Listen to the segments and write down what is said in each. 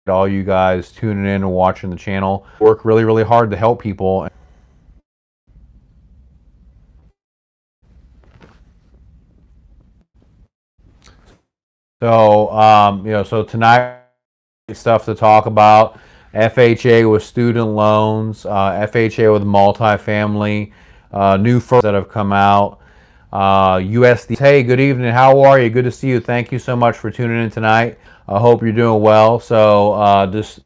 all you guys tuning in and watching the channel. Work really, really hard to help people. So, so tonight, stuff to talk about. FHA with student loans, FHA with multifamily, new firms that have come out, USD. Hey, good evening. How are you? Good to see you. Thank you so much for tuning in tonight. I hope you're doing well. So just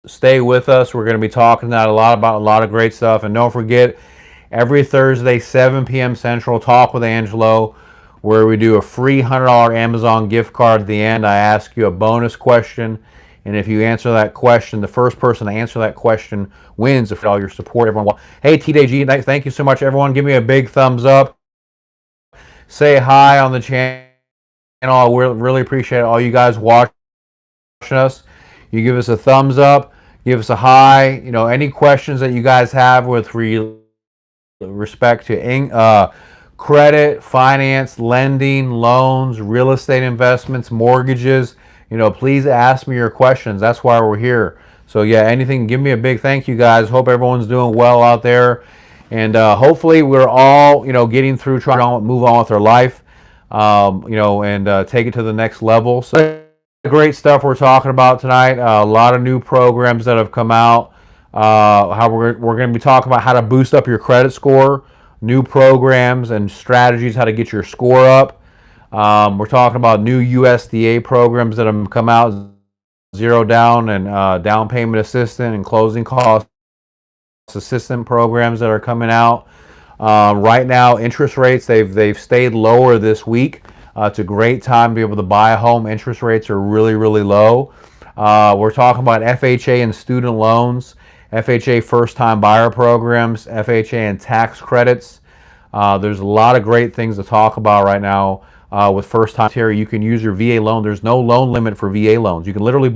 stay with us. We're going to be talking about a lot of great stuff. And don't forget, every Thursday, 7 p.m. Central, Talk with Angelo, where we do a free $100 Amazon gift card at the end. I ask you a bonus question, and if you answer that question, the first person to answer that question wins. For all your support, everyone. Hey, TDG, thank you so much, everyone. Give me a big thumbs up. Say hi on the channel. I really appreciate all you guys watching us. You give us a thumbs up, give us a hi. Any questions that you guys have with respect to credit, finance, lending, loans, real estate investments, mortgages, please ask me your questions. That's why we're here. So yeah, anything, give me a big thank you, guys. Hope everyone's doing well out there. And hopefully we're all, getting through, trying to move on with our life, and take it to the next level. So great stuff we're talking about tonight. A lot of new programs that have come out. How we're going to be talking about how to boost up your credit score, new programs and strategies, how to get your score up. We're talking about new USDA programs that have come out, zero down and down payment assistant and closing cost assistant programs that are coming out. Right now, interest rates, they've stayed lower this week. It's a great time to be able to buy a home. Interest rates are really, really low. We're talking about FHA and student loans, FHA first-time buyer programs, FHA and tax credits. There's a lot of great things to talk about right now with first-time. You can use your VA loan. There's no loan limit for VA loans. You can literally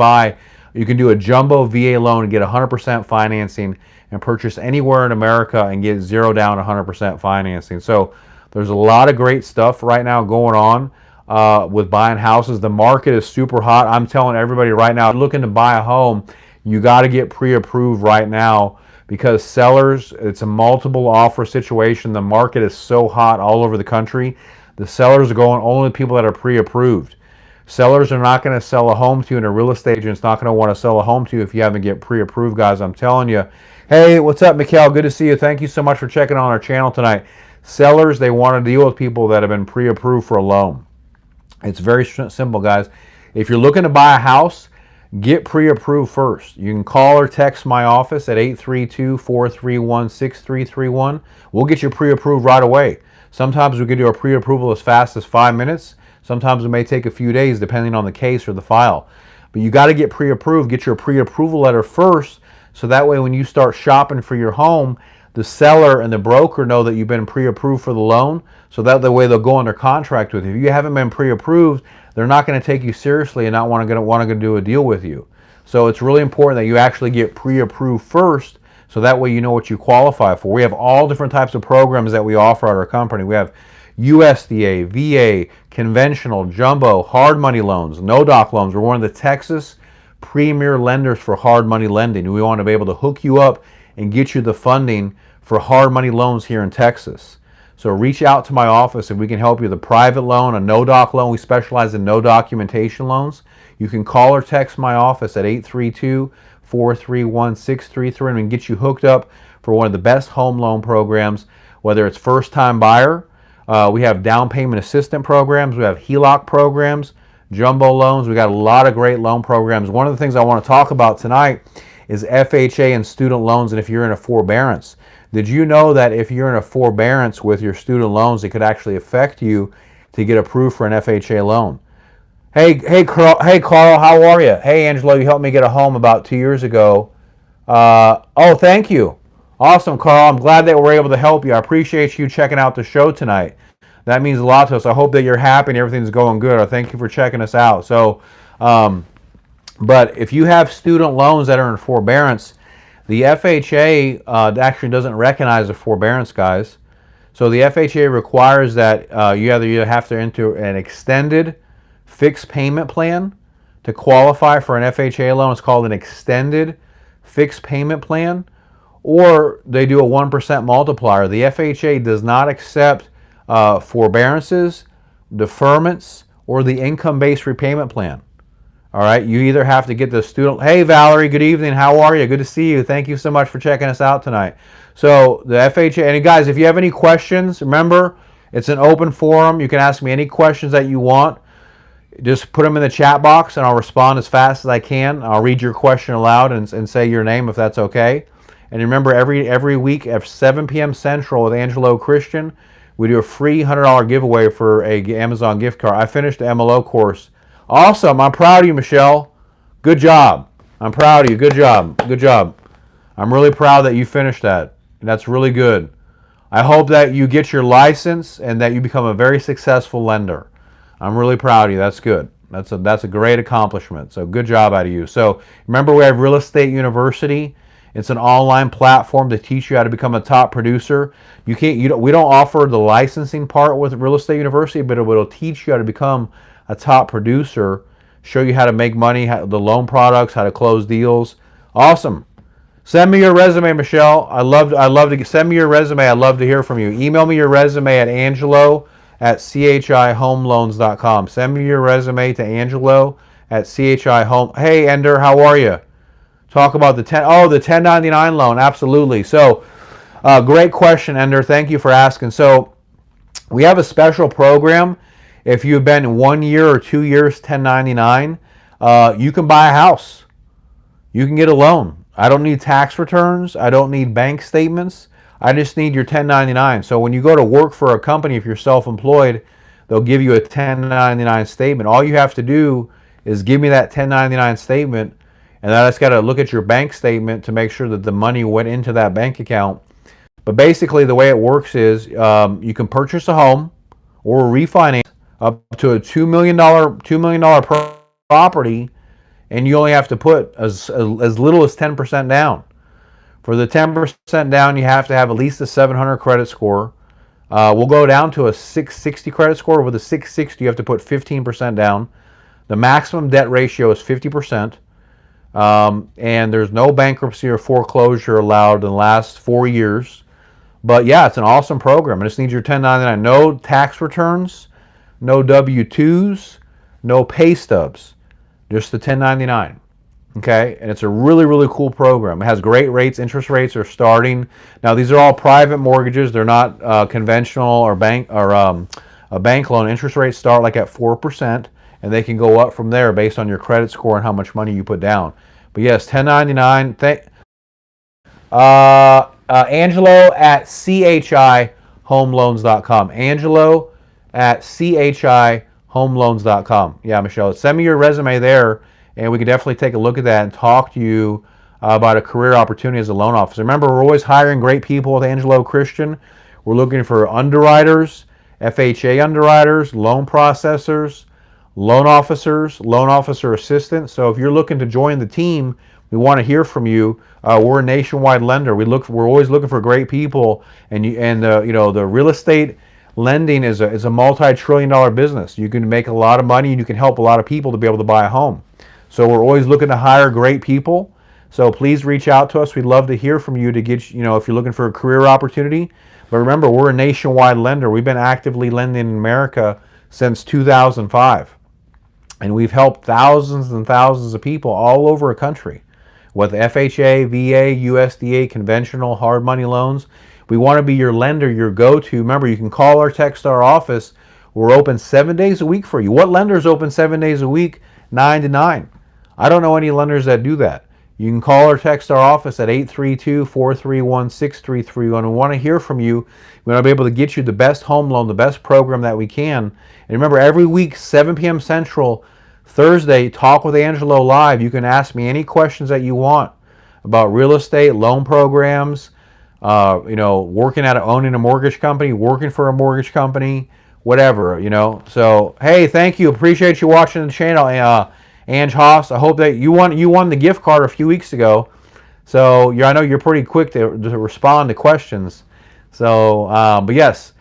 you can do a jumbo VA loan and get 100% financing and purchase anywhere in America and get zero down 100% financing. So there's a lot of great stuff right now going on with buying houses. The market is super hot. I'm telling everybody right now, looking to buy a home, you got to get pre-approved right now, because sellers, it's a multiple offer situation. The market is so hot all over the country. The sellers are going only people that are pre-approved. Sellers are not going to sell a home to you, and a real estate agent's not going to want to sell a home to you if you haven't get pre-approved, guys. I'm telling you. Hey, what's up, Mikhail? Good to see you. Thank you so much for checking on our channel tonight. Sellers, they want to deal with people that have been pre-approved for a loan. It's very simple, guys. If you're looking to buy a house, get pre-approved first. You can call or text my office at 832-431-6331. We'll get you pre-approved right away. Sometimes we can do a pre-approval as fast as 5 minutes. Sometimes it may take a few days depending on the case or the file. But you got to get pre-approved. Get your pre-approval letter first, so that way when you start shopping for your home, the seller and the broker know that you've been pre-approved for the loan, so that the way they'll go under contract with you. If you haven't been pre-approved, they're not going to take you seriously and not want to do a deal with you. So it's really important that you actually get pre-approved first, so that way you know what you qualify for. We have all different types of programs that we offer at our company. We have USDA, VA, conventional, jumbo, hard money loans, no-doc loans. We're one of the Texas premier lenders for hard money lending. We want to be able to hook you up and get you the funding for hard money loans here in Texas. So reach out to my office if we can help you. The private loan, a no-doc loan, we specialize in no documentation loans. You can call or text my office at 832-431-6333 and we can get you hooked up for one of the best home loan programs, whether it's first-time buyer. We have down payment assistant programs. We have Heloc programs, jumbo loans. We got a lot of great loan programs. One of the things I want to talk about tonight is FHA and student loans, and if you're in a forbearance. Did you know that if you're in a forbearance with your student loans, it could actually affect you to get approved for an FHA loan? Hey, Carl, how are you? Hey, Angelo, you helped me get a home about 2 years ago. Oh, thank you. Awesome, Carl. I'm glad that we're able to help you. I appreciate you checking out the show tonight. That means a lot to us. I hope that you're happy and everything's going good. I thank you for checking us out. So, but if you have student loans that are in forbearance, the FHA actually doesn't recognize the forbearance, guys. So the FHA requires that you either have to enter an extended fixed payment plan to qualify for an FHA loan. It's called an extended fixed payment plan, or they do a 1% multiplier. The FHA does not accept forbearances, deferments, or the income-based repayment plan. All right, you either have to get the student. Hey, Valerie, good evening. How are you? Good to see you. Thank you so much for checking us out tonight. So the FHA, and guys, if you have any questions, remember, it's an open forum. You can ask me any questions that you want. Just put them in the chat box, and I'll respond as fast as I can. I'll read your question aloud and say your name if that's okay. And remember, every week at 7 p.m. Central with Angelo Christian, we do a free $100 giveaway for a Amazon gift card. I finished the MLO course. Awesome. I'm proud of you, Michelle. Good job. I'm proud of you. Good job. Good job. I'm really proud that you finished that. That's really good. I hope that you get your license and that you become a very successful lender. I'm really proud of you. That's good. That's a great accomplishment. So good job out of you. So remember, we have Real Estate University. It's an online platform to teach you how to become a top producer. We don't offer the licensing part with Real Estate University, but it will teach you how to become a top producer, show you how to make money, the loan products, how to close deals. Awesome. Send me your resume, Michelle. I love to send me your resume. I'd love to hear from you. Email me your resume at angelo@chihomeloans.com. Send me your resume to angelo@chihome. Hey, Ender, how are you? Talk about the 1099 loan. Absolutely. So, great question, Ender. Thank you for asking. So, we have a special program. If you've been 1 year or 2 years 1099, you can buy a house. You can get a loan. I don't need tax returns. I don't need bank statements. I just need your 1099. So when you go to work for a company, if you're self-employed, they'll give you a 1099 statement. All you have to do is give me that 1099 statement, and I just got to look at your bank statement to make sure that the money went into that bank account. But basically, the way it works is you can purchase a home or refinance up to a $2 million property, and you only have to put as little as 10% down. For the 10% down, you have to have at least a 700 credit score. We'll go down to a 660 credit score. With a 660, you have to put 15% down. The maximum debt ratio is 50%. And there's no bankruptcy or foreclosure allowed in the last 4 years. But yeah, it's an awesome program. I just need your 1099. No tax returns, no W-2s, no pay stubs. Just the 1099. Okay, and it's a really, really cool program. It has great rates. Interest rates are starting. Now, these are all private mortgages. They're not conventional or a bank loan. Interest rates start like at 4%, and they can go up from there based on your credit score and how much money you put down. But yes, 1099. Angelo@chihomeloans.com. Angelo@chihomeloans.com. Yeah, Michelle, send me your resume there, and we can definitely take a look at that and talk to you about a career opportunity as a loan officer. Remember, we're always hiring great people with Angelo Christian. We're looking for underwriters, FHA underwriters, loan processors, loan officers, loan officer assistants. So if you're looking to join the team, we want to hear from you. We're a nationwide lender. We're always looking for great people, and the real estate lending is a multi-trillion-dollar business. You can make a lot of money, and you can help a lot of people to be able to buy a home. So we're always looking to hire great people. So please reach out to us. We'd love to hear from you to get, if you're looking for a career opportunity. But remember, we're a nationwide lender. We've been actively lending in America since 2005. And we've helped thousands and thousands of people all over a country with FHA, VA, USDA, conventional, hard money loans. We want to be your lender, your go-to. Remember, you can call or text our office. We're open 7 days a week for you. What lender is open 7 days a week, 9 to 9? I don't know any lenders that do that. You can call or text our office at 832-431-6331. We want to hear from you. We want to be able to get you the best home loan, the best program that we can. And remember, every week, 7 p.m. Central, Thursday, Talk with Angelo Live. You can ask me any questions that you want about real estate, loan programs, working at owning a mortgage company, working for a mortgage company, whatever, So, hey, thank you. Appreciate you watching the channel. Ange Haas, I hope that you won the gift card a few weeks ago. So I know you're pretty quick to respond to questions. So, but yes,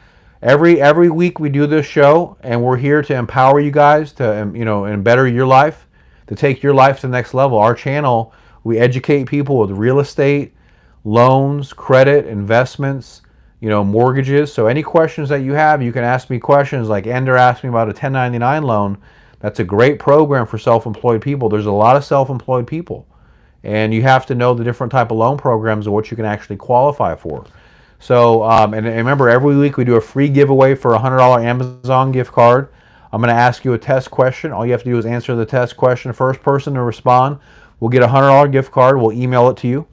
every week we do this show, and we're here to empower you guys to and better your life. to take your life to the next level. Our channel, we educate people with real estate, loans, credit, investments, mortgages. So any questions that you have, you can ask me questions like Ender asked me about a 1099 loan. That's a great program for self-employed people. There's a lot of self-employed people, and you have to know the different type of loan programs and what you can actually qualify for. So, and remember, every week we do a free giveaway for a $100 Amazon gift card. I'm going to ask you a test question. All you have to do is answer the test question. The first person to respond will get a $100 gift card. We'll email it to you.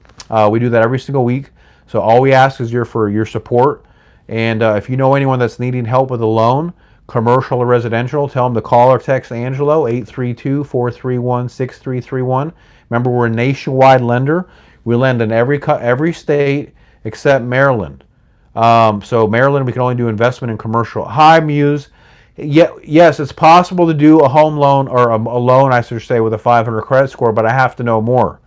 We do that every single week. So all we ask is for your support. And if you know anyone that's needing help with a loan, commercial or residential, tell them to call or text Angelo, 832-431-6331. Remember, we're a nationwide lender. We lend in every state except Maryland. So Maryland, we can only do investment and commercial. Hi, Muse. Yes, it's possible to do a home loan, or a loan, I should say, with a 500 credit score, but I have to know more.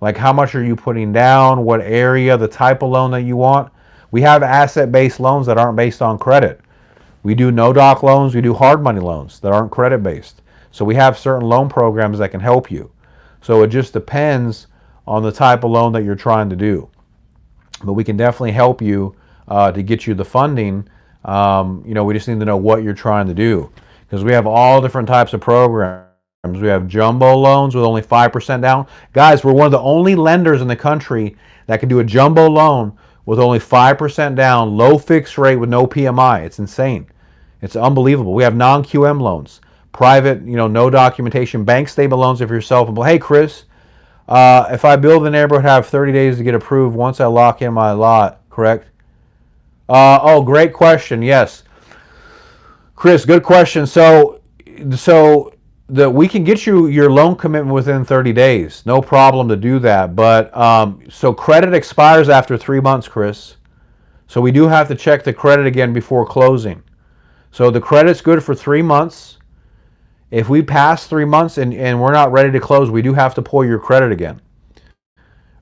Like, how much are you putting down, what area, the type of loan that you want. We have asset-based loans that aren't based on credit. We do no-doc loans, we do hard money loans that aren't credit-based. So we have certain loan programs that can help you. So it just depends on the type of loan that you're trying to do. But we can definitely help you to get you the funding. We just need to know what you're trying to do, because we have all different types of programs. We have jumbo loans with only 5% down. Guys, we're one of the only lenders in the country that can do a jumbo loan with only 5% down, low fixed rate with no PMI. It's insane. It's unbelievable. We have non-QM loans, private, no documentation, bank statement loans if you're self-employed. Hey, Chris, if I build the neighborhood, I have 30 days to get approved once I lock in my lot, correct? Great question. Yes. Chris, good question. So we can get you your loan commitment within 30 days. No problem to do that. But so credit expires after 3 months, Chris. So we do have to check the credit again before closing. So the credit's good for 3 months. If we pass 3 months and we're not ready to close, we do have to pull your credit again.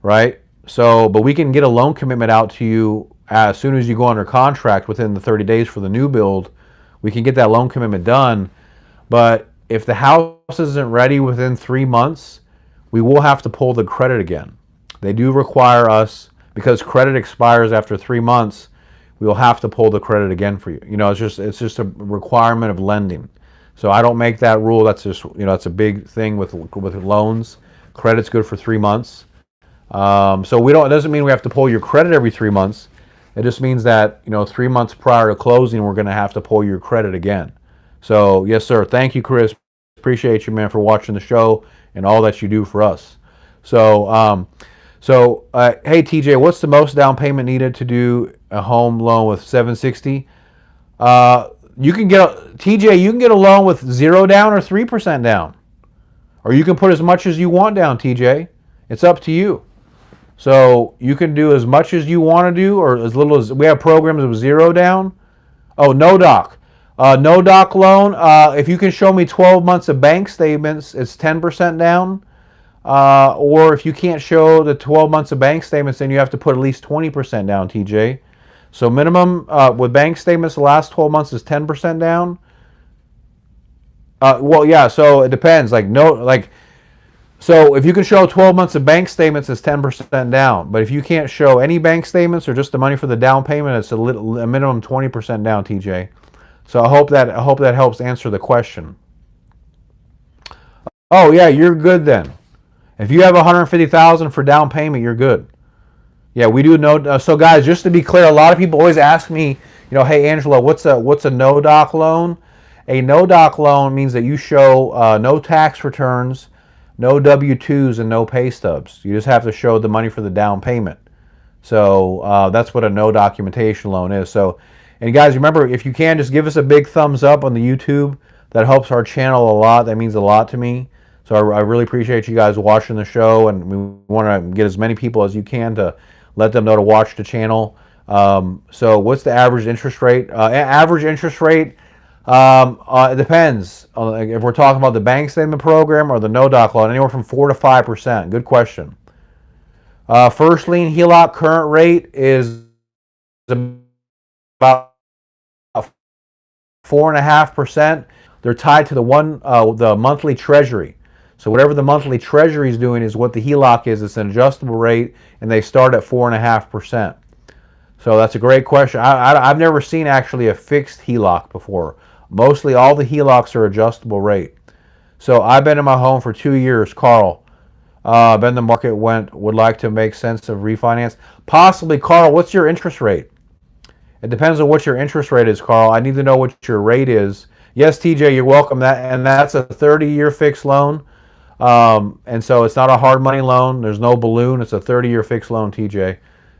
Right? So, but we can get a loan commitment out to you as soon as you go under contract within the 30 days for the new build. We can get that loan commitment done. But if the house isn't ready within 3 months, we will have to pull the credit again. They do require us, because credit expires after 3 months, we will have to pull the credit again for you. It's just a requirement of lending. So I don't make that rule. That's just, it's a big thing with loans. Credit's good for 3 months. So it doesn't mean we have to pull your credit every 3 months. It just means that, 3 months prior to closing, we're going to have to pull your credit again. So, yes, sir. Thank you, Chris. Appreciate you, man, for watching the show and all that you do for us. So, hey, TJ, what's the most down payment needed to do a home loan with 760? You can get a loan with 0 down or 3% down, or you can put as much as you want down, TJ. It's up to you. So you can do as much as you want to do, or as little as, we have programs with 0 down. Oh, no doc. No doc loan, if you can show me 12 months of bank statements, it's 10% down. Or if you can't show the 12 months of bank statements, then you have to put at least 20% down, TJ. So minimum with bank statements, the last 12 months is 10% down. Well, yeah, so it depends. So if you can show 12 months of bank statements, it's 10% down. But if you can't show any bank statements or just the money for the down payment, it's a minimum 20% down, TJ. So I hope that helps answer the question. Oh yeah, you're good then. If you have $150,000 for down payment, you're good. Yeah, we do no. So guys, just to be clear, a lot of people always ask me, hey Angelo, what's a no doc loan? A no doc loan means that you show no tax returns, no W-2s, and no pay stubs. You just have to show the money for the down payment. So that's what a no documentation loan is. So. And guys, remember, if you can, just give us a big thumbs up on the YouTube. That helps our channel a lot. That means a lot to me. So I really appreciate you guys watching the show, and we want to get as many people as you can to let them know to watch the channel. So what's the average interest rate? Average interest rate, it depends. If we're talking about the bank statement program or the no-doc loan, anywhere from 4 to 5%. Good question. First lien Heloc current rate is about 4.5%. They're tied to the monthly treasury. So whatever the monthly treasury is doing is what the HELOC is. It's an adjustable rate, and they start at 4.5%. So that's a great question. I've never seen actually a fixed HELOC before. Mostly all the HELOCs are adjustable rate. So I've been in my home for 2 years, Carl. Been the market would like to make sense of refinance. Possibly, Carl, what's your interest rate? It depends on what your interest rate is, Carl. I need to know what your rate is. Yes, TJ, you're welcome. That's a 30-year fixed loan. And so it's not a hard money loan. There's no balloon. It's a 30-year fixed loan, TJ.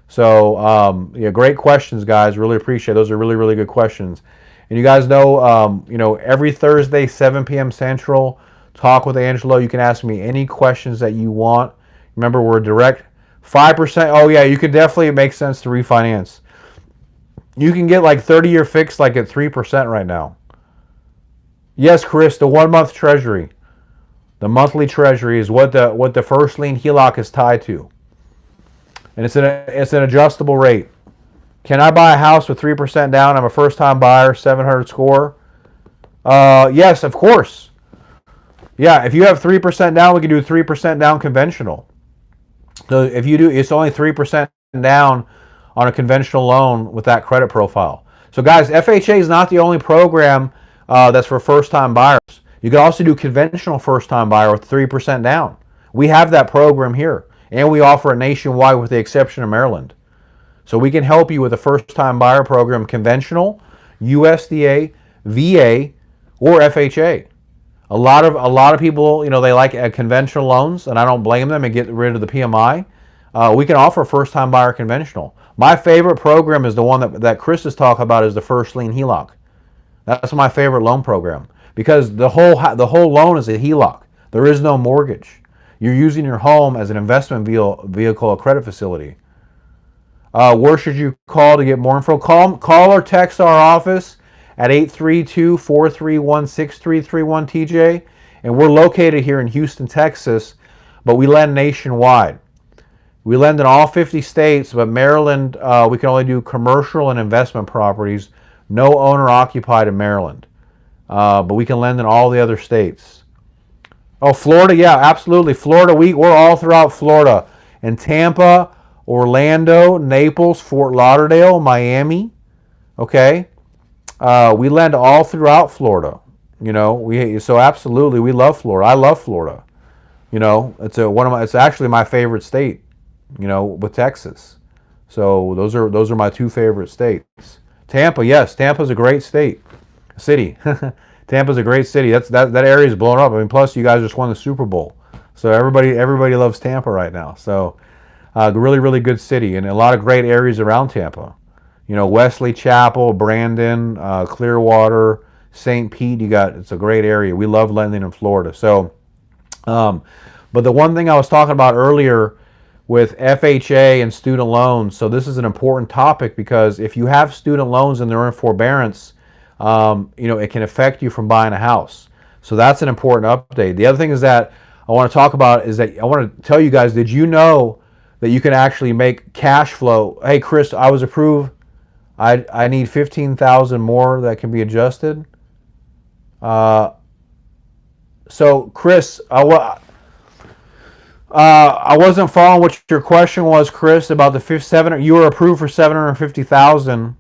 So, yeah, great questions, guys. Really appreciate it. Those are really, really good questions. And you guys know, every Thursday, 7 p.m. Central, Talk with Angelo. You can ask me any questions that you want. Remember, we're direct 5%. Oh, yeah, you could definitely make sense to refinance. You can get like 30-year fixed like at 3% right now. Yes, Chris, the 1-month treasury. The monthly treasury is what the first lien HELOC is tied to. And it's an adjustable rate. Can I buy a house with 3% down? I'm a first-time buyer, 700 score. Yes, of course. Yeah, if you have 3% down, we can do 3% down conventional. So if you do, it's only 3% down on a conventional loan with that credit profile. So guys, FHA is not the only program that's for first-time buyers. You can also do conventional first-time buyer with 3% down. We have that program here, and we offer it nationwide with the exception of Maryland. So we can help you with a first-time buyer program, conventional, USDA, VA, or FHA. A lot of people, they like conventional loans, and I don't blame them and get rid of the PMI. We can offer first-time buyer conventional. My favorite program is the one that Chris is talking about, is the first lien HELOC. That's my favorite loan program because the whole loan is a HELOC. There is no mortgage. You're using your home as an investment vehicle, a credit facility. Where should you call to get more info? Call or text our office at 832-431-6331, TJ. And we're located here in Houston, Texas, but we lend nationwide. We lend in all 50 states, but Maryland, we can only do commercial and investment properties. No owner-occupied in Maryland. But we can lend in all the other states. Oh, Florida, yeah, absolutely. Florida, we're all throughout Florida. In Tampa, Orlando, Naples, Fort Lauderdale, Miami. Okay? We lend all throughout Florida. So absolutely, we love Florida. I love Florida. It's actually my favorite state, with Texas. So those are my two favorite states. Tampa, yes, Tampa's a great city. Tampa's a great city. That area is blown up. I mean, plus you guys just won the Super Bowl. So everybody loves Tampa right now. So really, really good city, and a lot of great areas around Tampa. Wesley Chapel, Brandon, Clearwater, St. Pete. It's a great area. We love lending in Florida. So, but the one thing I was talking about earlier with FHA and student loans. So this is an important topic because if you have student loans and they're in forbearance, it can affect you from buying a house. So that's an important update. The other thing is that I want to talk about is that I want to tell you guys, did you know that you can actually make cash flow? Hey, Chris, I was approved. I need 15,000 more that can be adjusted. So Chris, I wasn't following what your question was, Chris, about the 7. You were approved for 750,000.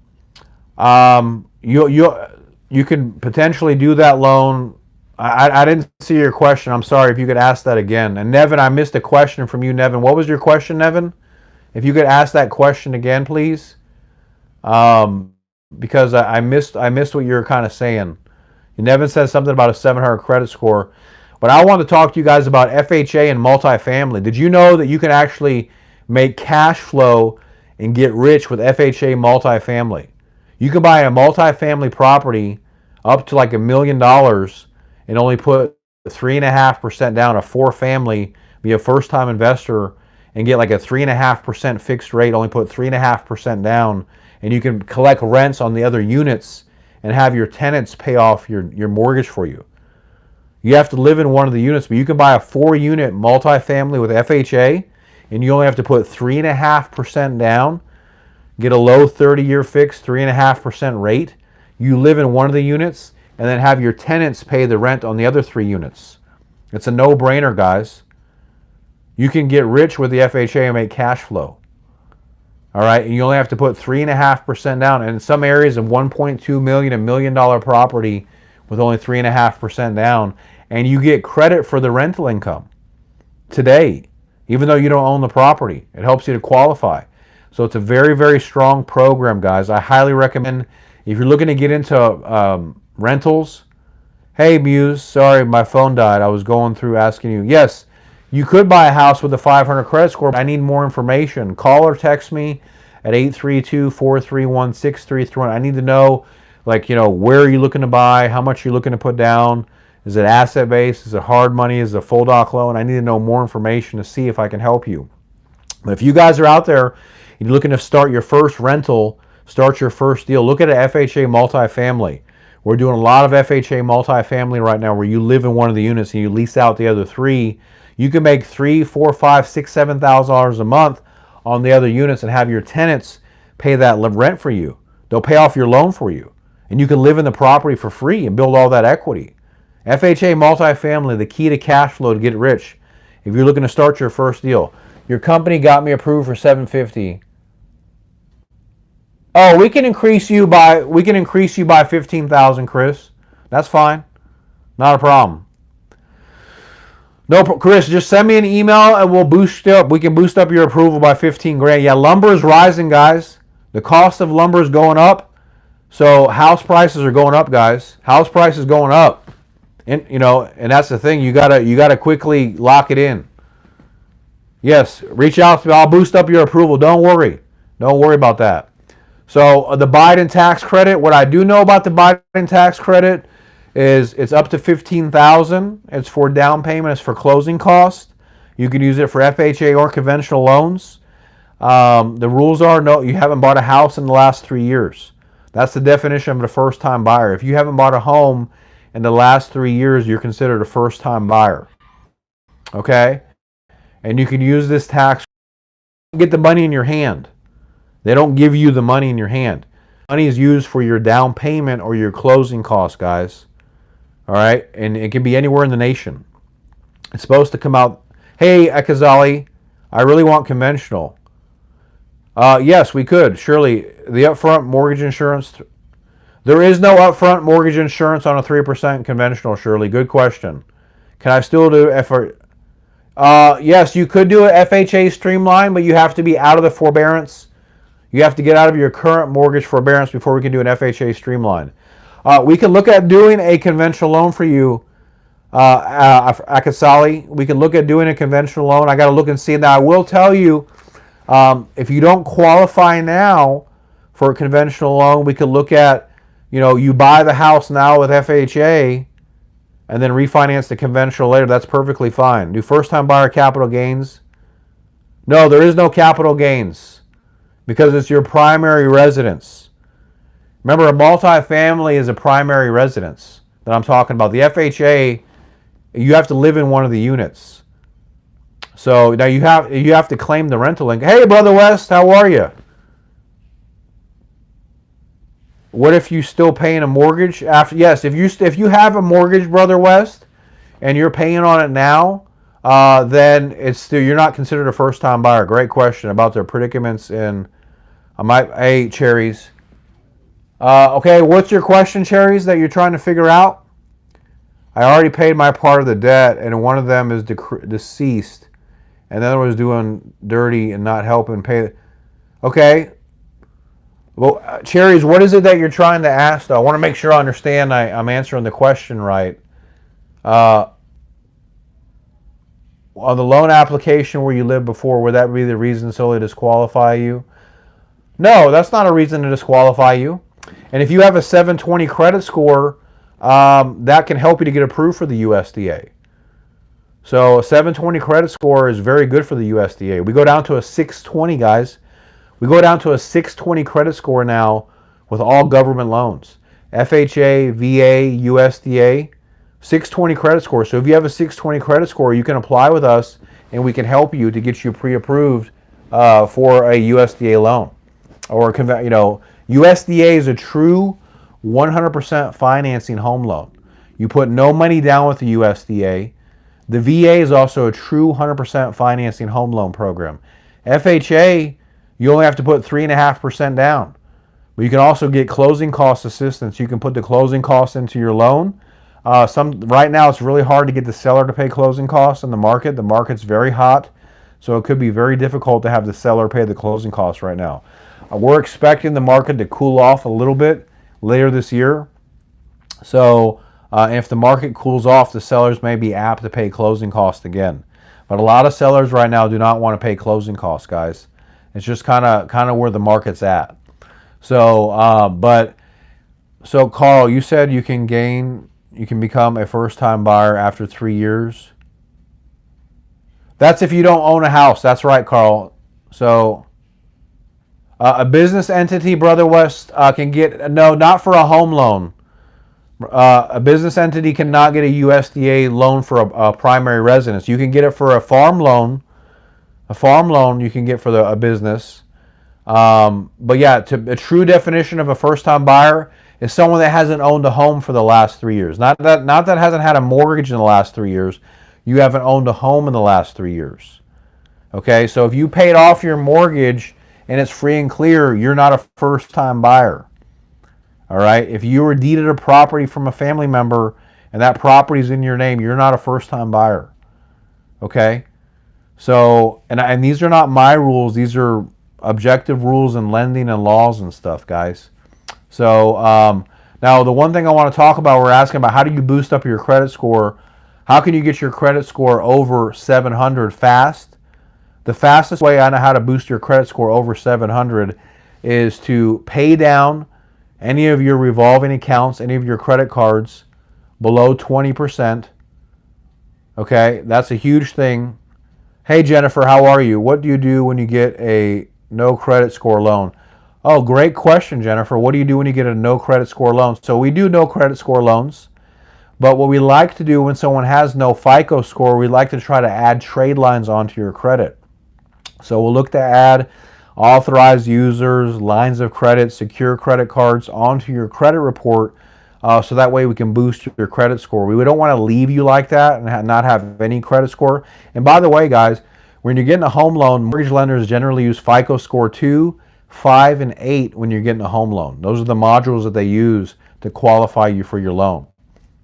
You can potentially do that loan. I didn't see your question. I'm sorry. If you could ask that again. And Nevin, I missed a question from you, Nevin. What was your question, Nevin? If you could ask that question again, please. Because I missed what you were kind of saying. Nevin said something about a 700 credit score. But I want to talk to you guys about FHA and multifamily. Did you know that you can actually make cash flow and get rich with FHA multifamily? You can buy a multifamily property up to like $1 million and only put 3.5% down, a 4-family, be a first-time investor, and get like a 3.5% fixed rate, only put 3.5% down, and you can collect rents on the other units and have your tenants pay off your mortgage for you. You have to live in one of the units, but you can buy a 4-unit multifamily with FHA, and you only have to put 3.5% down, get a low 30-year fixed 3.5% rate. You live in one of the units, and then have your tenants pay the rent on the other 3 units. It's a no-brainer, guys. You can get rich with the FHA and make cash flow. All right, and you only have to put 3.5% down. And in some areas of 1.2 million, $1 million property with only 3.5% down, and you get credit for the rental income today, even though you don't own the property. It helps you to qualify. So it's a very, very strong program, guys. I highly recommend if you're looking to get into rentals. Hey, Muse, sorry, my phone died. I was going through asking you. Yes, you could buy a house with a 500 credit score, but I need more information. Call or text me at 832-431-6331. I need to know, like, where are you looking to buy? How much are you looking to put down? Is it asset-based? Is it hard money? Is it a full doc loan? I need to know more information to see if I can help you. But if you guys are out there, you're looking to start your first rental, start your first deal, look at an FHA multifamily. We're doing a lot of FHA multifamily right now where you live in one of the units and you lease out the other three. You can make $3,000, $4,000, $6,000, $7,000 a month on the other units and have your tenants pay that rent for you. They'll pay off your loan for you. And you can live in the property for free and build all that equity. FHA multifamily, the key to cash flow to get rich. If you're looking to start your first deal. Your company got me approved for $750. Oh, we can increase you by $15,000, Chris. That's fine. Not a problem. No, Chris, just send me an email and we'll boost it up. We can boost up your approval by 15 grand. Yeah, lumber is rising, guys. The cost of lumber is going up. So house prices are going up, guys. House prices going up. And and that's the thing. You gotta quickly lock it in. Yes, reach out to me. I'll boost up your approval. Don't worry. Don't worry about that. So the Biden tax credit, what I do know about the Biden tax credit is it's up to $15,000. It's for down payment. It's for closing costs. You can use it for FHA or conventional loans. The rules are no, you haven't bought a house in the last 3 years. That's the definition of a first-time buyer. If you haven't bought a home in the last 3 years, you're considered a first-time buyer. Okay? And you can use this tax. Get the money in your hand. They don't give you the money in your hand. Money is used for your down payment or your closing costs, guys. All right? And it can be anywhere in the nation. It's supposed to come out, hey, Ekazali, I really want conventional. Yes, we could. Surely, the upfront mortgage insurance. There is no upfront mortgage insurance on a 3% conventional, Shirley. Good question. Can I still do yes, you could do a FHA streamline, but you have to be out of the forbearance. You have to get out of your current mortgage forbearance before we can do an FHA streamline. We can look at doing a conventional loan for you, Akasali. We can look at doing a conventional loan. I got to look and see. Now, I will tell you, if you don't qualify now for a conventional loan, we could look at, you buy the house now with FHA and then refinance the conventional later. That's perfectly fine. Do first-time buyer capital gains? No, there is no capital gains because it's your primary residence. Remember, a multifamily is a primary residence that I'm talking about. The FHA, you have to live in one of the units. So now you have to claim the rental income. Hey, Brother West, how are you? What if you still paying a mortgage after? Yes, if you have a mortgage, Brother West, and you're paying on it now, then it's still, you're not considered a first-time buyer. Great question about their predicaments in. Hey, Cherries. Okay, what's your question, Cherries, that you're trying to figure out? I already paid my part of the debt, and one of them is deceased, and the other one is doing dirty and not helping pay. Okay. Well, Cherries, what is it that you're trying to ask, though? I want to make sure I understand I'm answering the question right. On the loan application where you lived before, would that be the reason solely to disqualify you? No, that's not a reason to disqualify you. And if you have a 720 credit score, that can help you to get approved for the USDA. So a 720 credit score is very good for the USDA. We go down to a 620, guys. We go down to a 620 credit score now with all government loans. FHA, VA, USDA, 620 credit score. So if you have a 620 credit score, you can apply with us and we can help you to get you pre-approved for a USDA loan. Or, USDA is a true 100% financing home loan. You put no money down with the USDA. The VA is also a true 100% financing home loan program. FHA, you only have to put 3.5% down. But you can also get closing cost assistance. You can put the closing costs into your loan. Right now, it's really hard to get the seller to pay closing costs in the market. The market's very hot, so it could be very difficult to have the seller pay the closing costs right now. We're expecting the market to cool off a little bit later this year. So if the market cools off, the sellers may be apt to pay closing costs again. But a lot of sellers right now do not want to pay closing costs, guys. It's just kind of where the market's at. So, so Carl, you said you can become a first-time buyer after 3 years. That's if you don't own a house. That's right, Carl. So a business entity, Brother West, can get, no, not for a home loan. A business entity cannot get a USDA loan for a primary residence. You can get it for a farm loan. A farm loan you can get for a business. But yeah, a true definition of a first-time buyer is someone that hasn't owned a home for the last 3 years. Not that hasn't had a mortgage in the last 3 years. You haven't owned a home in the last 3 years. Okay, so if you paid off your mortgage and it's free and clear, you're not a first-time buyer. All right, if you were deeded a property from a family member and that property's in your name, you're not a first-time buyer. Okay, so and these are not my rules. These are objective rules in lending and laws and stuff, guys. So now the one thing I want to talk about, we're asking about how do you boost up your credit score? How can you get your credit score over 700 fast? The fastest way I know how to boost your credit score over 700 is to pay down any of your revolving accounts, any of your credit cards below 20%. Okay, that's a huge thing. Hey Jennifer, how are you? What do you do when you get a no credit score loan? Oh, great question, Jennifer. What do you do when you get a no credit score loan? So we do no credit score loans, but what we like to do when someone has no FICO score, we like to try to add trade lines onto your credit. So we'll look to add authorized users, lines of credit, secure credit cards onto your credit report, so that way we can boost your credit score. We don't want to leave you like that and not have any credit score. And by the way, guys, when you're getting a home loan, mortgage lenders generally use FICO score 2, 5, and 8 when you're getting a home loan. Those are the modules that they use to qualify you for your loan.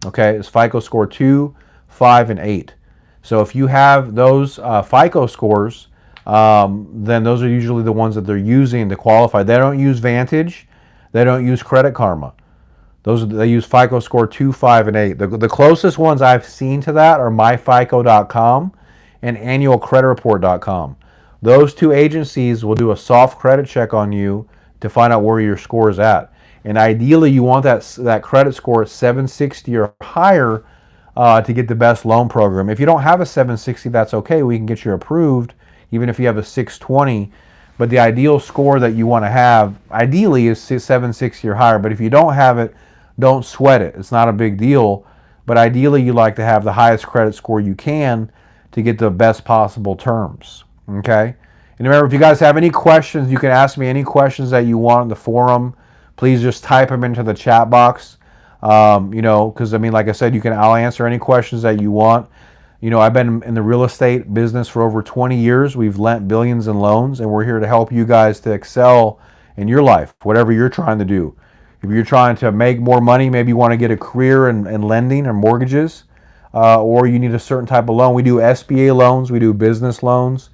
Okay, it's FICO score 2, 5, and 8. So if you have those FICO scores, then those are usually the ones that they're using to qualify. They don't use Vantage. They don't use Credit Karma. They use FICO score 2, 5, and 8. The closest ones I've seen to that are myfico.com and annualcreditreport.com. Those two agencies will do a soft credit check on you to find out where your score is at. And ideally, you want that credit score at 760 or higher to get the best loan program. If you don't have a 760, that's okay. We can get you approved, even if you have a 620. But the ideal score that you want to have, ideally, is 760 or higher. But if you don't have it, don't sweat it. It's not a big deal. But ideally, you like to have the highest credit score you can to get the best possible terms. Okay? And remember, if you guys have any questions, you can ask me any questions that you want in the forum. Please just type them into the chat box. Because I mean, like I said, I'll answer any questions that you want. I've been in the real estate business for over 20 years. We've lent billions in loans, and we're here to help you guys to excel in your life, whatever you're trying to do. If you're trying to make more money, maybe you want to get a career in lending or mortgages, or you need a certain type of loan. We do SBA loans, we do business loans,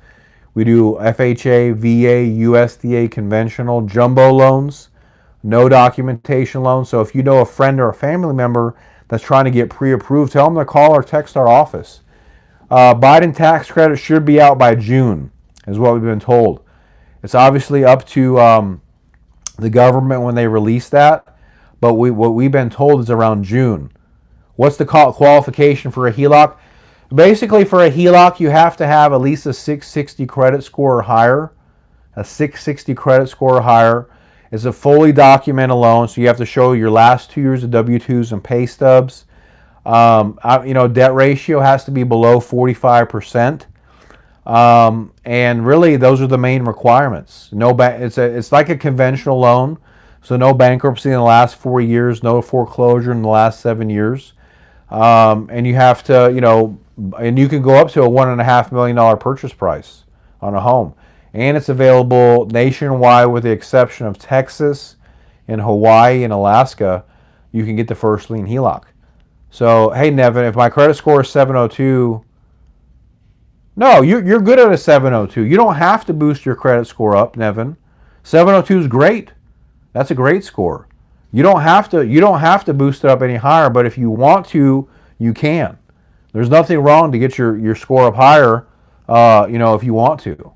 we do FHA, VA, USDA, conventional, jumbo loans, no documentation loans. So if you know a friend or a family member that's trying to get pre-approved, tell them to call or text our office. Biden tax credit should be out by June, is what we've been told. It's obviously up to the government when they release that, but what we've been told is around June. What's the qualification for a Heloc? Basically, for a Heloc, you have to have at least a 660 credit score or higher. A 660 credit score or higher. It's a fully documented loan, so you have to show your last 2 years of W-2s and pay stubs. Debt ratio has to be below 45%. And really, those are the main requirements. It's like a conventional loan, so no bankruptcy in the last 4 years, no foreclosure in the last 7 years. And you have to, and you can go up to a $1.5 million purchase price on a home. And it's available nationwide with the exception of Texas and Hawaii and Alaska. You can get the first lien Heloc. So, hey, Nevin, if my credit score is 702, no, you're good at a 702. You don't have to boost your credit score up, Nevin. 702 is great. That's a great score. You don't have to boost it up any higher, but if you want to, you can. There's nothing wrong to get your score up higher, if you want to.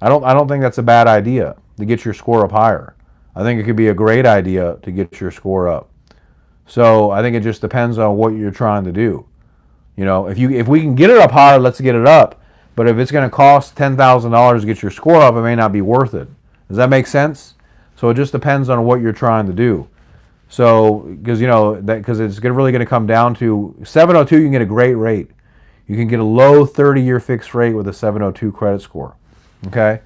I don't think that's a bad idea to get your score up higher. I think it could be a great idea to get your score up. So I think it just depends on what you're trying to do. If we can get it up higher, let's get it up. But if it's going to cost $10,000 to get your score up, it may not be worth it. Does that make sense? So it just depends on what you're trying to do. So because it's really going to come down to 702, you can get a great rate. You can get a low 30-year fixed rate with a 702 credit score. Okay,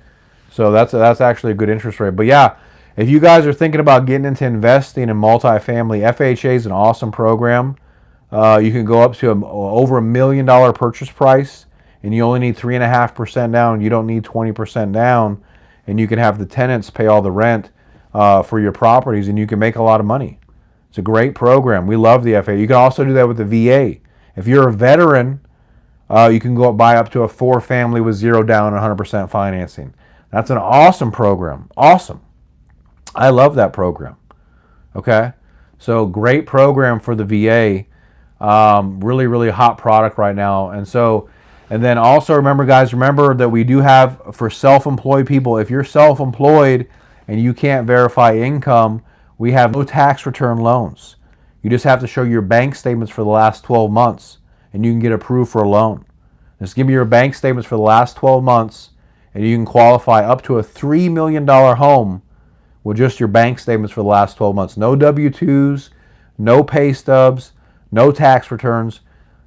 so that's actually a good interest rate. But yeah, if you guys are thinking about getting into investing in multifamily, FHA is an awesome program. You can go up to over $1 million purchase price, and you only need 3.5% down. You don't need 20% down, and you can have the tenants pay all the rent for your properties, and you can make a lot of money. It's a great program. We love the FHA. You can also do that with the VA. If you're a veteran, you can go buy up to a 4-family with 0 down and 100% financing. That's an awesome program. Awesome. I love that program. Okay? So great program for the VA. Really, really hot product right now. And then also remember that we do have for self-employed people, if you're self-employed and you can't verify income, we have no tax return loans. You just have to show your bank statements for the last 12 months. And you can get approved for a loan. Just give me your bank statements for the last 12 months, and you can qualify up to a $3 million home with just your bank statements for the last 12 months. No W-2s, no pay stubs, no tax returns,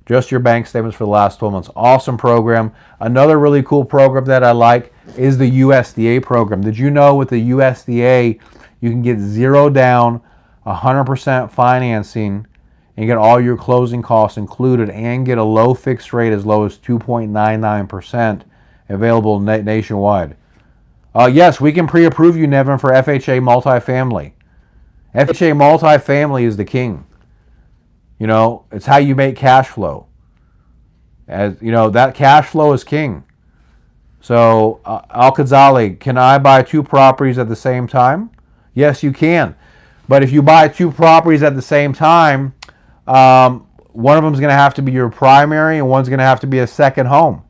just your bank statements for the last 12 months. Awesome program. Another really cool program that I like is the USDA program. Did you know with the USDA, you can get 0 down, 100% financing, and get all your closing costs included and get a low fixed rate as low as 2.99% available nationwide. Yes, we can pre-approve you, Nevin, for FHA multifamily. FHA multifamily is the king. It's how you make cash flow. That cash flow is king. So, Al-Khazali, can I buy 2 properties at the same time? Yes, you can. But if you buy 2 properties at the same time, one of them is going to have to be your primary and one's going to have to be a second home.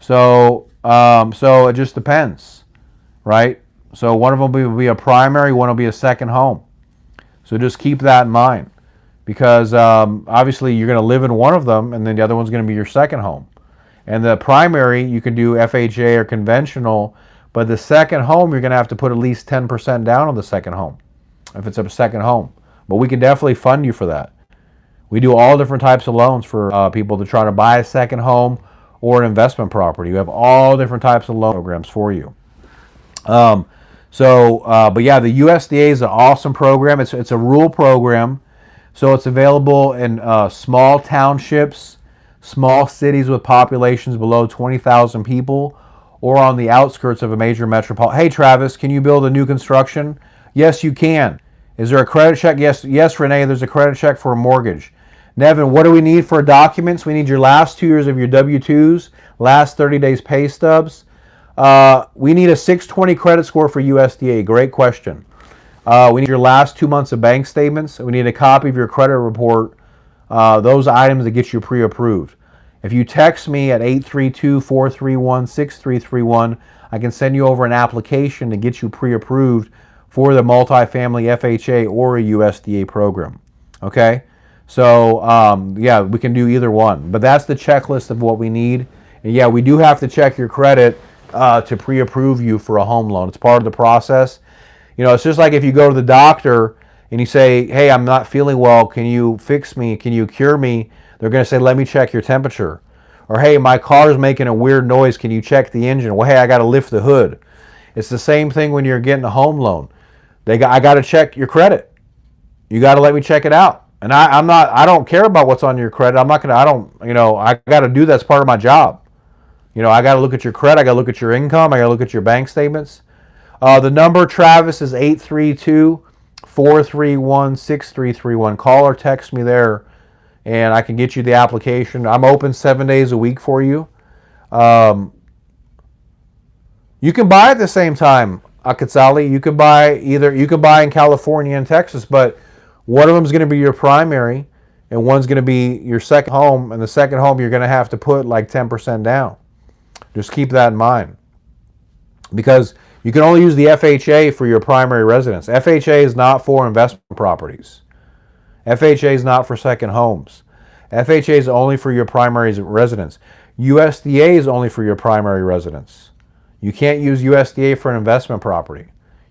So it just depends, right? So one of them will be a primary, one will be a second home. So just keep that in mind because obviously you're going to live in one of them and then the other one's going to be your second home. And the primary, you can do FHA or conventional, but the second home, you're going to have to put at least 10% down on the second home if it's a second home. But we can definitely fund you for that. We do all different types of loans for people to try to buy a second home or an investment property. We have all different types of loan programs for you. But yeah, the USDA is an awesome program. It's a rural program, so it's available in small townships, small cities with populations below 20,000 people, or on the outskirts of a major metropolitan. Hey, Travis, can you build a new construction? Yes, you can. Is there a credit check? Yes, Renee, there's a credit check for a mortgage. Nevin, what do we need for documents? We need your last 2 years of your W-2s, last 30 days pay stubs. We need a 620 credit score for USDA. Great question. We need your last 2 months of bank statements. We need a copy of your credit report. Those items that get you pre-approved. If you text me at 832-431-6331, I can send you over an application to get you pre-approved for the multifamily FHA or a USDA program. Okay? So, yeah, we can do either one. But that's the checklist of what we need. And yeah, we do have to check your credit to pre-approve you for a home loan. It's part of the process. It's just like if you go to the doctor and you say, hey, I'm not feeling well. Can you fix me? Can you cure me? They're going to say, let me check your temperature. Or, hey, my car's making a weird noise. Can you check the engine? Well, hey, I got to lift the hood. It's the same thing when you're getting a home loan. I got to check your credit. You got to let me check it out. And I don't care about what's on your credit. I got to do that's part of my job. I got to look at your credit. I got to look at your income. I got to look at your bank statements. The number, Travis, is 832-431-6331. Call or text me there, and I can get you the application. I'm open 7 days a week for you. You can buy at the same time, Akatsali. You can buy in California and Texas, but one of them is going to be your primary, and one's going to be your second home. And the second home, you're going to have to put like 10% down. Just keep that in mind, because you can only use the FHA for your primary residence. FHA is not for investment properties. FHA is not for second homes. FHA is only for your primary residence. USDA is only for your primary residence. You can't use USDA for an investment property.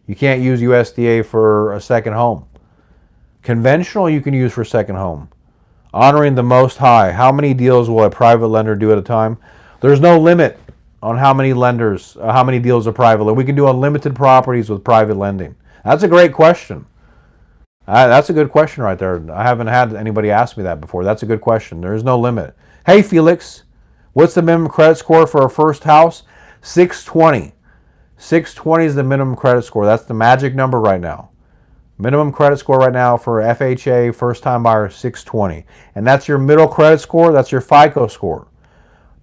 You can't use USDA for a second home. Conventional you can use for second home. Honoring the Most High. How many deals will a private lender do at a time? There's no limit on how many deals are private. We can do unlimited properties with private lending. That's a great question. That's a good question right there. I haven't had anybody ask me that before. That's a good question. There is no limit. Hey, Felix, what's the minimum credit score for a first house? 620. 620 is the minimum credit score. That's the magic number right now. Minimum credit score right now for FHA first-time buyer, 620. And that's your middle credit score. That's your FICO score.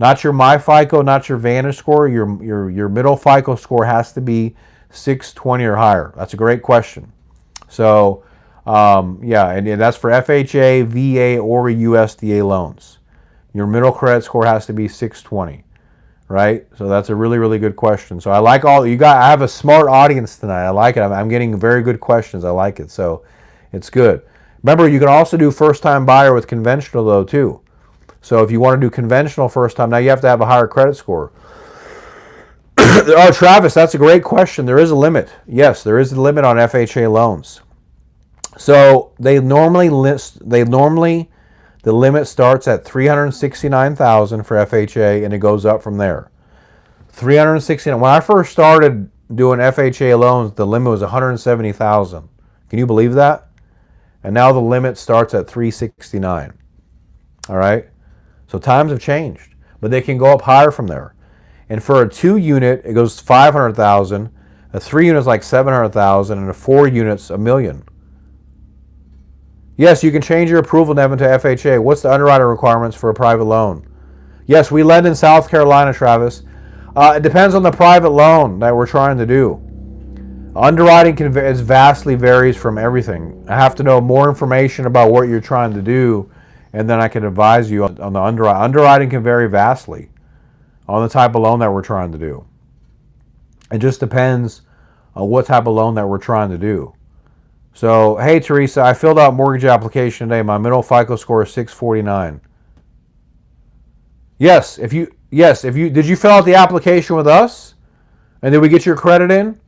Not your MyFICO, not your Vantage score. Your middle FICO score has to be 620 or higher. That's a great question. So, yeah, and that's for FHA, VA, or USDA loans. Your middle credit score has to be 620, right? So that's a really, really good question. So I like all you got. I have a smart audience tonight. I like it. I'm getting very good questions. I like it. So it's good. Remember, you can also do first-time buyer with conventional though too. So if you want to do conventional first time, now you have to have a higher credit score. Oh, Travis, that's a great question. There is a limit. Yes, there is a limit on FHA loans. So the limit starts at $369,000 for FHA, and it goes up from there. $369,000. When I first started doing FHA loans, the limit was $170,000. Can you believe that? And now the limit starts at $369,000. All right. So times have changed, but they can go up higher from there. And for a 2-unit, it goes $500,000. A 3-unit is like $700,000, and a 4 units $1 million. Yes, you can change your approval, Nevin, to FHA. What's the underwriting requirements for a private loan? Yes, we lend in South Carolina, Travis. It depends on the private loan that we're trying to do. Underwriting vastly varies from everything. I have to know more information about what you're trying to do, and then I can advise you on the underwriting. Underwriting can vary vastly on the type of loan that we're trying to do. It just depends on what type of loan that we're trying to do. So, hey, Teresa, I filled out mortgage application today. My middle FICO score is 649. Yes, did you fill out the application with us? And did we get your credit in?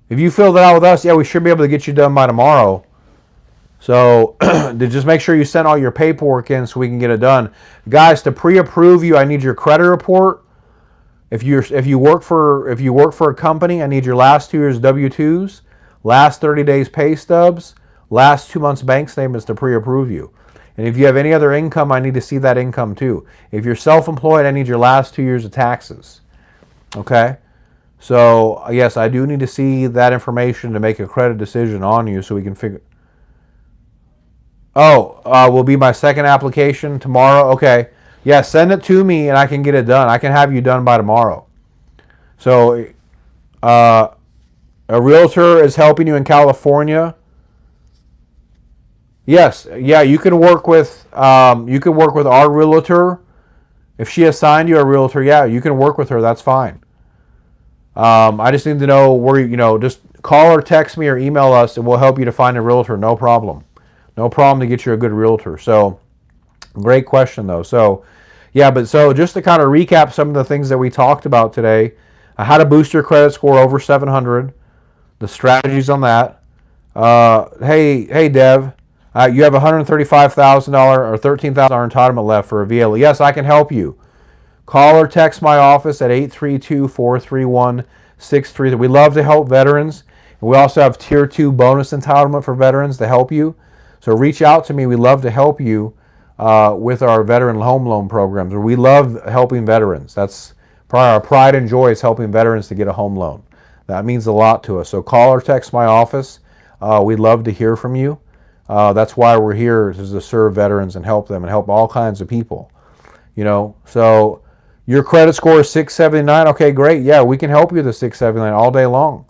If you filled it out with us, yeah, we should be able to get you done by tomorrow. So just make sure you send all your paperwork in so we can get it done. Guys, to pre-approve you, I need your credit report. If you work for a company, I need your last 2 years W-2s, last 30 days pay stubs, last 2 months bank statements to pre-approve you. And if you have any other income, I need to see that income too. If you're self-employed, I need your last 2 years of taxes. Okay? So, yes, I do need to see that information to make a credit decision on you so we can figure... will be my second application tomorrow? Okay. Yeah, send it to me and I can get it done. I can have you done by tomorrow. So, a realtor is helping you in California. Yes. Yeah, you can work with our realtor. If she assigned you a realtor, yeah, you can work with her. That's fine. I just need to know where, just call or text me or email us and we'll help you to find a realtor. No problem. No problem to get you a good realtor. So, great question though. So, yeah, so just to kind of recap some of the things that we talked about today, how to boost your credit score over 700, the strategies on that. Hey, Dev, you have $135,000 or $13,000 entitlement left for a VA. Yes, I can help you. Call or text my office at 832-431-6333. We love to help veterans. And we also have Tier 2 bonus entitlement for veterans to help you. So reach out to me. We love to help you with our veteran home loan programs. We love helping veterans. That's probably our pride and joy, is helping veterans to get a home loan. That means a lot to us. So call or text my office. We'd love to hear from you. That's why we're here, is to serve veterans and help them and help all kinds of people. So your credit score is 679. Okay, great. Yeah, we can help you with the 679 all day long.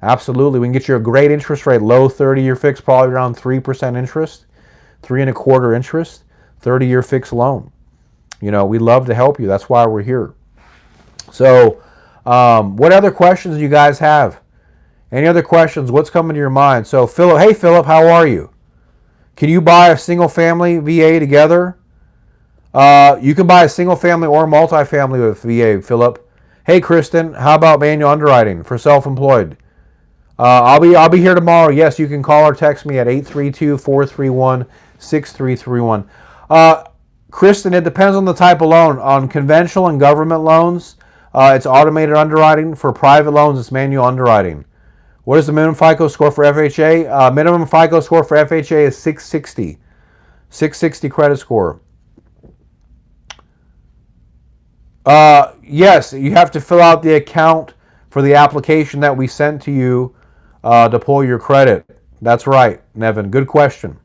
Absolutely. We can get you a great interest rate, low 30-year fixed, probably around 3% interest, 3.25% interest, 30-year fixed loan. We love to help you. That's why we're here. So what other questions do you guys have? Any other questions? What's coming to your mind? So Philip, hey Philip, how are you? Can you buy a single family VA together? You can buy a single family or multifamily with VA, Philip. Hey Kristen, how about manual underwriting for self-employed? I'll be here tomorrow. Yes, you can call or text me at 832-431-6331. Kristen, it depends on the type of loan. On conventional and government loans, it's automated underwriting. For private loans, it's manual underwriting. What is the minimum FICO score for FHA? Minimum FICO score for FHA is 660. 660 credit score. Yes, you have to fill out the account for the application that we sent to you to pull your credit. That's right, Nevin. Good question.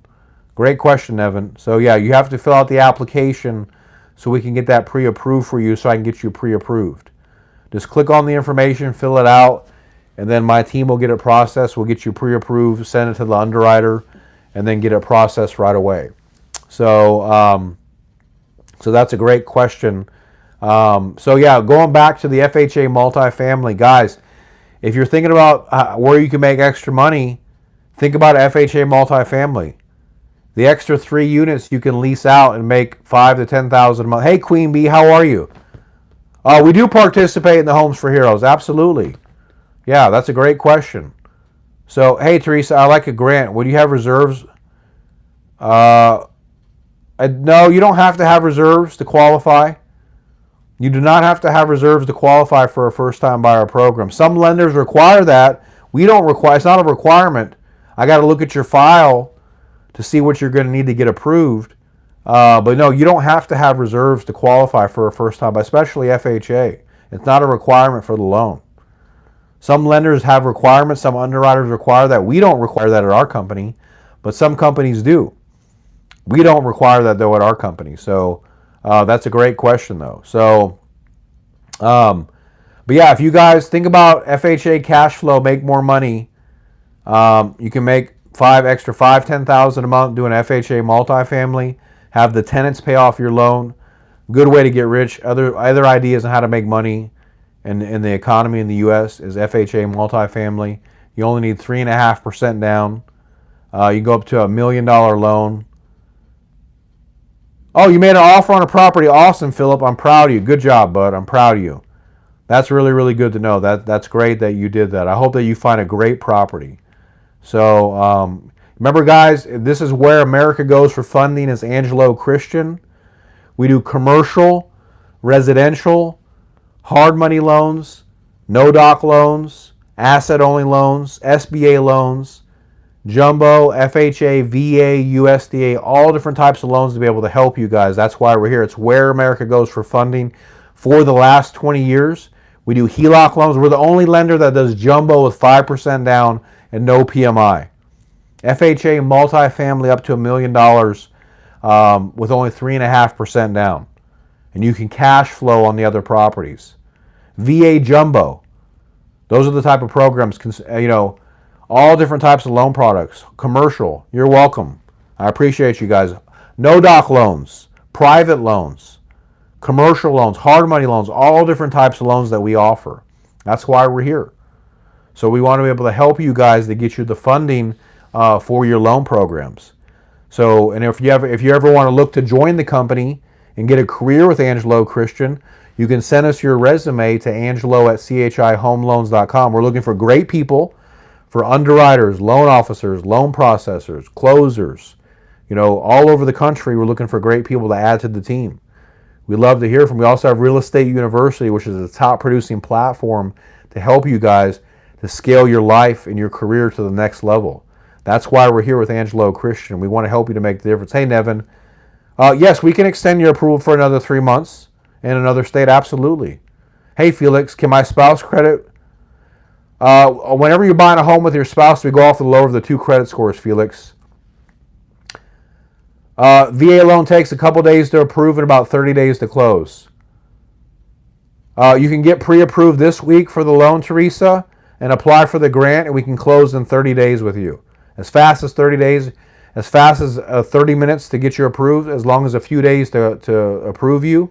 Great question, Nevin. So yeah, you have to fill out the application so we can get that pre-approved for you, so I can get you pre-approved. Just click on the information, fill it out, and then my team will get it processed. We'll get you pre-approved, send it to the underwriter, and then get it processed right away. So, so that's a great question. So yeah, going back to the FHA multifamily, guys, if you're thinking about where you can make extra money, think about FHA multifamily. The extra 3 units you can lease out and make $5,000 to $10,000 a month. Hey Queen Bee, how are you? We do participate in the Homes for Heroes, absolutely. Yeah, that's a great question. So, hey, Teresa, I like a grant. Would you have reserves? No, you don't have to have reserves to qualify. You do not have to have reserves to qualify for a first-time buyer program. Some lenders require that. We don't require. It's not a requirement. I got to look at your file to see what you're going to need to get approved. But no, you don't have to have reserves to qualify for a first-time buyer, especially FHA. It's not a requirement for the loan. Some lenders have requirements. Some underwriters require that. We don't require that at our company, but some companies do. We don't require that, though, at our company. So that's a great question, though. So, but yeah, if you guys think about FHA cash flow, make more money, you can make $10,000 a month doing FHA multifamily, have the tenants pay off your loan. Good way to get rich. Other ideas on how to make money in the economy in the U.S. is FHA multifamily. You only need 3.5% down. You go up to $1 million loan. Oh, you made an offer on a property. Awesome, Philip. I'm proud of you. Good job, bud. I'm proud of you. That's really, really good to know. That's great that you did that. I hope that you find a great property. So remember, guys, this is where America goes for funding, is Angelo Christian. We do commercial, residential, hard money loans, no-doc loans, asset-only loans, SBA loans, jumbo, FHA, VA, USDA, all different types of loans to be able to help you guys. That's why we're here. It's where America goes for funding. For the last 20 years, we do Heloc loans. We're the only lender that does jumbo with 5% down and no PMI. FHA multifamily up to $1 million with only 3.5% down. And you can cash flow on the other properties. VA jumbo. Those are the type of programs, all different types of loan products. Commercial, you're welcome. I appreciate you guys. No-doc loans, private loans, commercial loans, hard money loans, all different types of loans that we offer. That's why we're here. So we want to be able to help you guys to get you the funding for your loan programs. So, and if you ever want to look to join the company and get a career with Angelo Christian, you can send us your resume to angelo@chihomeloans.com. We're looking for great people, for underwriters, loan officers, loan processors, closers, all over the country. We're looking for great people to add to the team. We love to hear from you. We also have Real Estate University, which is a top producing platform to help you guys to scale your life and your career to the next level. That's why we're here with Angelo Christian. We want to help you to make the difference. Hey, Nevin. Yes, we can extend your approval for another 3 months in another state. Absolutely. Hey, Felix, can my spouse credit? Whenever you're buying a home with your spouse, we go off the lower of the 2 credit scores, Felix. VA loan takes a couple days to approve and about 30 days to close. You can get pre-approved this week for the loan, Teresa, and apply for the grant, and we can close in 30 days with you. As fast as 30 days, as fast as 30 minutes to get you approved, as long as a few days to approve you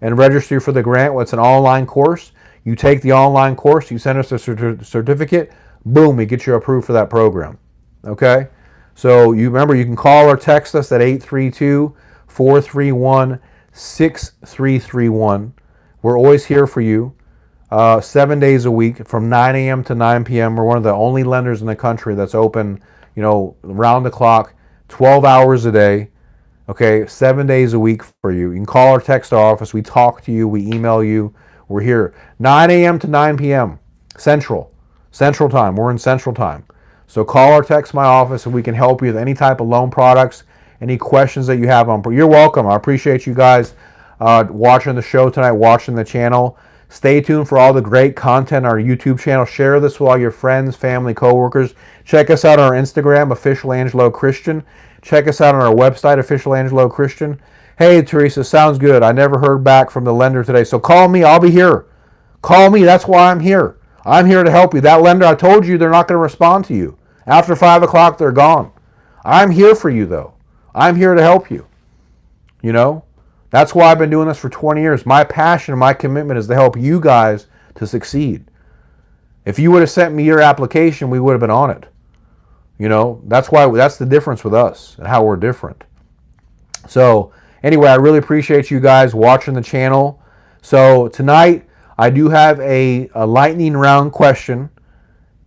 and register you for the grant. It's an online course. You take the online course, you send us a certificate, boom, we get you approved for that program. Okay? So you remember, you can call or text us at 832-431-6331. We're always here for you, 7 days a week from 9 a.m. to 9 p.m. We're one of the only lenders in the country that's open, round the clock, 12 hours a day, okay, 7 days a week for you. You can call or text our office. We talk to you. We email you. We're here 9 a.m. to 9 p.m. Central Time. We're in Central Time. So call or text my office and we can help you with any type of loan products, any questions that you have on. You're welcome. I appreciate you guys watching the show tonight, watching the channel. Stay tuned for all the great content on our YouTube channel. Share this with all your friends, family, coworkers. Check us out on our Instagram, Official Angelo Christian. Check us out on our website, Official Angelo Christian. Hey, Teresa, sounds good. I never heard back from the lender today. So call me. I'll be here. Call me. That's why I'm here. I'm here to help you. That lender, I told you, they're not going to respond to you. After 5 o'clock, they're gone. I'm here for you, though. I'm here to help you. That's why I've been doing this for 20 years. My passion and my commitment is to help you guys to succeed. If you would have sent me your application, we would have been on it. That's the difference with us and how we're different. So anyway, I really appreciate you guys watching the channel. So tonight, I do have a lightning round question.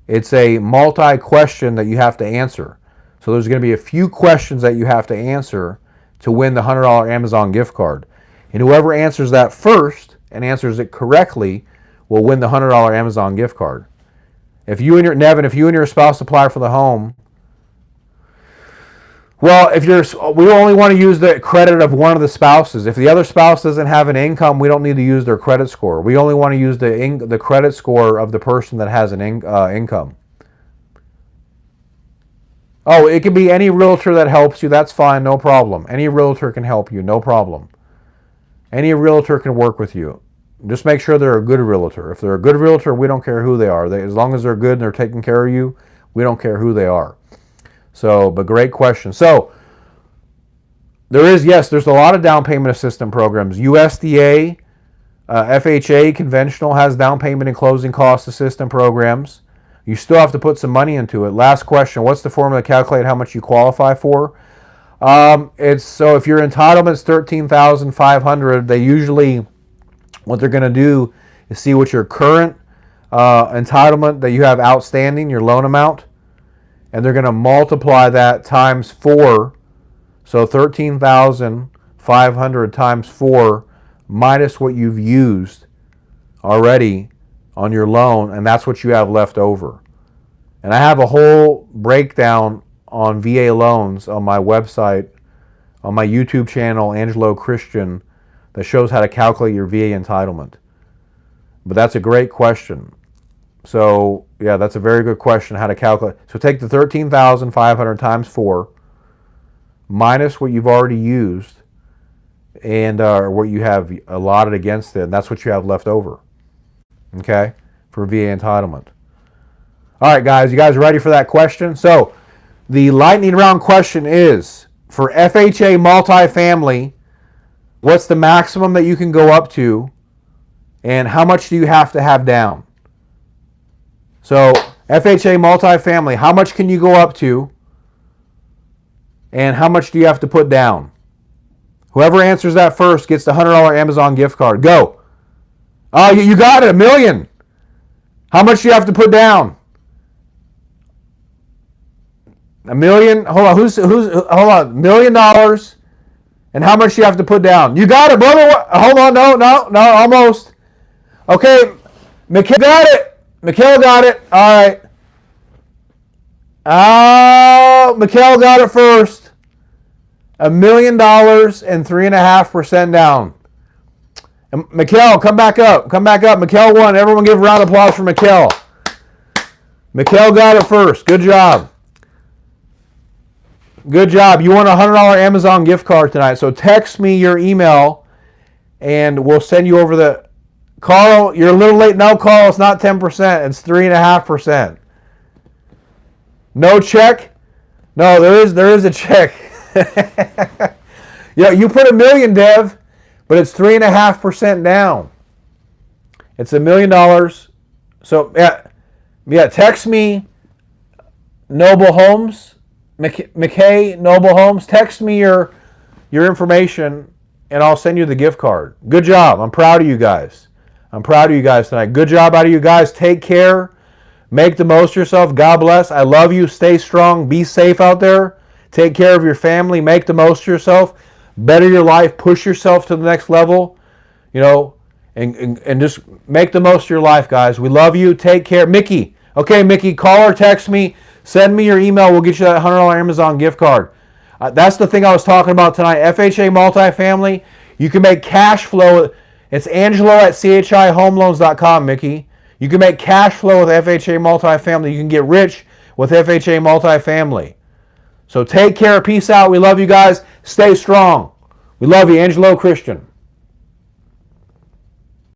It's a multi-question that you have to answer. So there's going to be a few questions that you have to answer to win the $100 Amazon gift card. And whoever answers that first and answers it correctly will win the $100 Amazon gift card. If you and your spouse apply for the home, well, we only want to use the credit of one of the spouses. If the other spouse doesn't have an income, we don't need to use their credit score. We only want to use the credit score of the person that has an income. Oh, it can be any realtor that helps you. That's fine, no problem. Any realtor can help you, no problem. Any realtor can work with you. Just make sure they're a good realtor. If they're a good realtor, we don't care who they are. As long as they're good and they're taking care of you, we don't care who they are. So, but great question. So, there's a lot of down payment assistance programs. USDA, FHA, conventional has down payment and closing cost assistance programs. You still have to put some money into it. Last question, what's the formula to calculate how much you qualify for? So if your entitlement's $13,500, they usually, what they're going to do is see what your current entitlement that you have outstanding, your loan amount, and they're going to multiply that times 4. So 13,500 times 4 minus what you've used already on your loan, and that's what you have left over. And I have a whole breakdown on VA loans on my website, on my YouTube channel, Angelo Christian, that shows how to calculate your VA entitlement. But that's a great question. So, yeah, that's a very good question, how to calculate. So take the 13,500 times 4 minus what you've already used and what you have allotted against it, and that's what you have left over. Okay, for VA entitlement. All right, guys, you guys ready for that question? So the lightning round question is, for FHA multifamily, what's the maximum that you can go up to, and how much do you have to have down? So FHA multifamily, how much can you go up to, and how much do you have to put down? Whoever answers that first gets the $100 Amazon gift card. Go. Oh, you got it, $1 million. How much do you have to put down? $1 million. Hold on. Hold on. $1 million. And how much do you have to put down? You got it, brother. Hold on. No. Almost. Okay. Mikhail got it. All right. Oh, Mikhail got it first. $1 million and 3.5% down. And Mikhail, come back up. Come back up. Mikhail won. Everyone give a round of applause for Mikhail. Mikhail got it first. Good job. Good job. You won a $100 Amazon gift card tonight. So text me your email and we'll send you over the... Carl, you're a little late. No, Carl, it's not 10%. It's 3.5%. No check? No, there is a check. Yeah, you put $1 million, Dev, but it's 3.5% down. It's $1 million. So yeah, text me Noble Homes, McKay Noble Homes. Text me your information, and I'll send you the gift card. Good job. I'm proud of you guys. I'm proud of you guys tonight. Good job out of you guys. Take care. Make the most of yourself. God bless. I love you. Stay strong. Be safe out there. Take care of your family. Make the most of yourself. Better your life. Push yourself to the next level. You know, and just make the most of your life, guys. We love you. Take care. Mickey. Okay, Mickey, call or text me. Send me your email. We'll get you that $100 Amazon gift card. That's the thing I was talking about tonight. FHA multifamily. You can make cash flow. It's Angelo at chihomeloans.com, Mickey. You can make cash flow with FHA multifamily. You can get rich with FHA multifamily. So take care. Peace out. We love you guys. Stay strong. We love you. Angelo Christian.